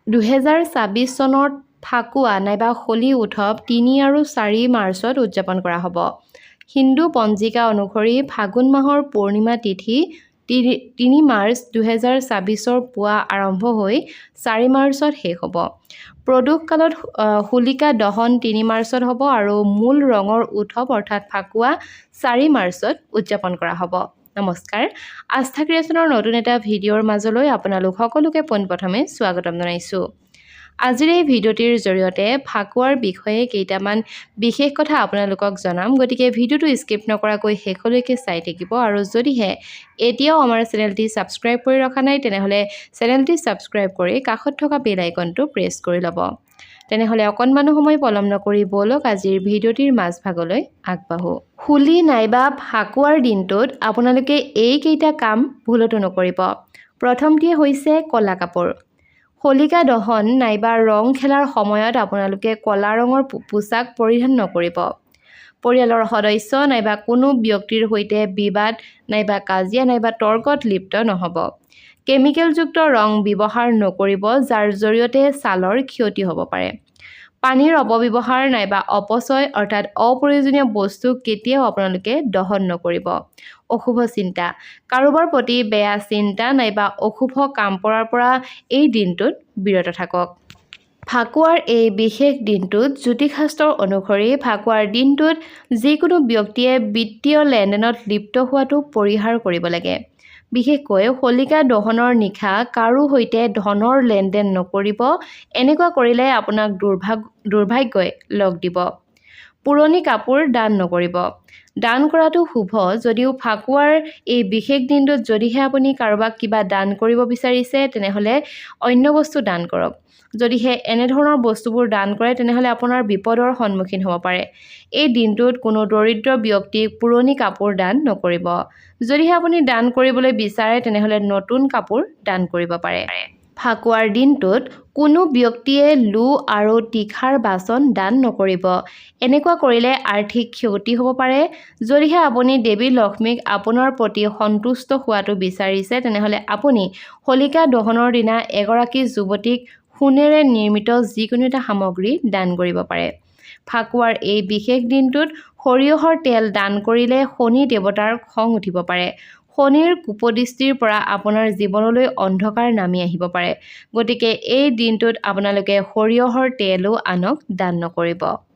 2024 চনত ফাকুৱা নাইবা হোলী উৎসৱ 3 আৰু 4 মাৰ্চত উদযাপন কৰা হ'ব। হিন্দু পঞ্জিকা অনুসৰি ফাগুন মাহৰ পূৰ্ণিমা তিথি 3 মাৰ্চ 2024 পুৱা আৰম্ভ হৈ 4 মাৰ্চত শেষ হ'ব। প্ৰদোষ কালত হোলিকা দহন 3 মাৰ্চত হ'ব আৰু মূল ৰঙৰ উৎসৱ অৰ্থাৎ ফাকুৱা 4 মাৰ্চত উদযাপন কৰা হ'ব। নমস্কাৰ, আস্থা ক্ৰিয়েশ্যনৰ নতুন এটা ভিডিঅ'ৰ মাজলৈ আপোনালোক সকলোকে পোনপ্ৰথমে স্বাগতম জনাইছোঁ। আজিৰ এই ভিডিঅ'টিৰ জৰিয়তে ফাকুৱাৰ বিষয়ে কেইটামান বিশেষ কথা আপোনালোকক জনাম, গতিকে ভিডিঅ'টো স্কিপ নকৰাকৈ শেষলৈকে চাই থাকিব আৰু যদিহে এতিয়াও আমাৰ চেনেলটি ছাবস্ক্ৰাইব কৰি ৰখা নাই তেনেহ'লে চেনেলটি ছাবস্ক্ৰাইব কৰি কাষত থকা বেল আইকনটো প্ৰেছ কৰি ল'ব। তেনেহ'লে অকণমানো সময় পলম নকৰি ব'লক আজিৰ ভিডিঅ'টিৰ মাজভাগলৈ আগবাঢ়োঁ। হোলী নাইবা ফাকুৱাৰ দিনটোত আপোনালোকে এইকেইটা কাম ভুলতো নকৰিব। প্ৰথমটি হৈছে ক'লা কাপোৰ। হোলিকা দহন নাইবা ৰং খেলাৰ সময়ত আপোনালোকে ক'লা ৰঙৰ পোছাক পৰিধান নকৰিব। পৰিয়ালৰ সদস্য নাইবা কোনো ব্যক্তিৰ সৈতে বিবাদ নাইবা কাজিয়া নাইবা তৰ্কত লিপ্ত নহ'ব। কেমিকেলযুক্ত ৰং ব্যৱহাৰ নকৰিব যাৰ জৰিয়তে ছালৰ ক্ষতি হ'ব পাৰে। পানীৰ অপব্যৱহাৰ নাইবা অপচয় অৰ্থাৎ অপ্ৰয়োজনীয় বস্তু কেতিয়াও আপোনালোকে দহন নকৰিব। অশুভ চিন্তা, কাৰোবাৰ প্ৰতি বেয়া চিন্তা নাইবা অশুভ কাম কৰাৰ পৰা এই দিনটোত বিৰত থাকক। ফাকুৱাৰ এই বিশেষ দিনটোত জ্যোতিষশাস্ত্ৰ অনুসৰি ফাকুৱাৰ দিনটোত যিকোনো ব্যক্তিয়ে বিত্তীয় লেনদেনত লিপ্ত হোৱাটো পৰিহাৰ কৰিব লাগে। বিশেষকৈ হোলিকা দহনৰ নিশা কাৰো সৈতে ধনৰ লেনদেন নকৰিব। এনেকুৱা কৰিলে আপোনাক দুৰ্ভাগ্যই লগ দিব। পুৰণি কাপোৰ দান নকৰিব। দান কৰাটো শুভ যদিও ফাকুৱাৰ এই বিশেষ দিনটোত যদিহে আপুনি কাৰোবাক কিবা দান কৰিব বিচাৰিছে তেনেহ'লে অন্য বস্তু দান কৰক। যদিহে এনেধৰণৰ বস্তুবোৰ দান কৰে তেনেহ'লে আপোনাৰ বিপদৰ সন্মুখীন হ'ব পাৰে। এই দিনটোত কোনো দৰিদ্ৰ ব্যক্তিক পুৰণি কাপোৰ দান নকৰিব। যদিহে আপুনি দান কৰিবলৈ বিচাৰে তেনেহ'লে নতুন কাপোৰ দান কৰিব পাৰে। ফাকুৱাৰ দিনটোত কোনো ব্যক্তিয়ে লো আৰু তীখাৰ বাচন দান নকৰিব। এনেকুৱা কৰিলে আৰ্থিক ক্ষতি হ'ব পাৰে। যদিহে আপুনি দেৱী লক্ষ্মীক আপোনাৰ প্ৰতি সন্তুষ্ট হোৱাটো বিচাৰিছে তেনেহ'লে আপুনি হোলিকা দহনৰ দিনা এগৰাকী যুৱতীক সোণেৰে নিৰ্মিত যিকোনো এটা সামগ্ৰী দান কৰিব পাৰে। ফাকুৱাৰ এই বিশেষ দিনটোত সৰিয়হৰ তেল দান কৰিলে শনি দেৱতাৰ খং উঠিব পাৰে। শনিৰ কুপদৃষ্টিৰ পৰা আপোনাৰ জীৱনলৈ অন্ধকাৰ নামি আহিব পাৰে। গতিকে এই দিনটোত আপোনালোকে সৰিয়হৰ তেলো আনক দান নকৰিব।